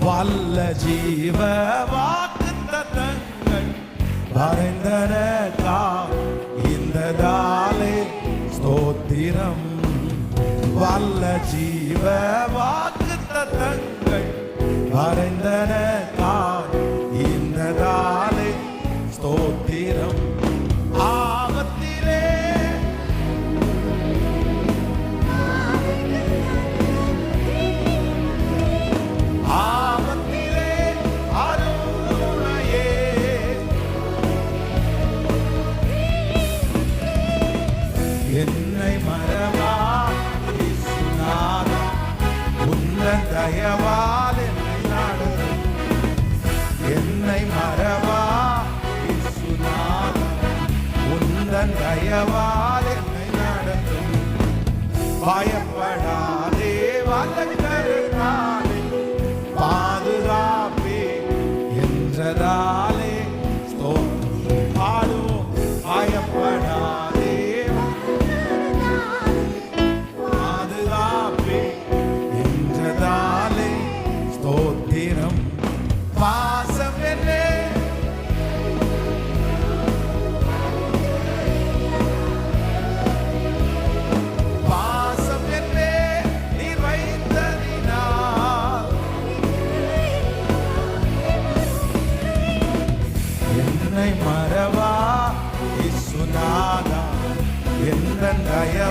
வல்ல ஜீவ வாக்குத்தத்தங்கள் வரைந்தனக்கா இந்த தாலே ஸ்தோத்திரம். வல்ல ஜீவ வாக்குத்தத்தங்கள் வரைந்தனக்கா இந்த தாலே ஸ்தோத்திரம். ஆபத்திலே ஆபத்திலே அருணையே என்னை மறவா இயேசுநாதா உந்தன் தயவால் என்னை நடத்தும். என்னை மறவா இயேசுநாதா உந்தன் தயவால் என்னை நடத்தும். பயப்படாதே வல்லக்கருணாலே பாதுகாப்பே என்றதாலே ஸ்தோத்திரம் பாடுவோம். பயப்படாதே பாதுகாப்பே என்றதாலே ஸ்தோத்திரம். பாசம் என்னே பாசம் என்னே நீர் வைத்ததினால் என்னை மறவா இயேசுநாதா எந்தன் தயவால்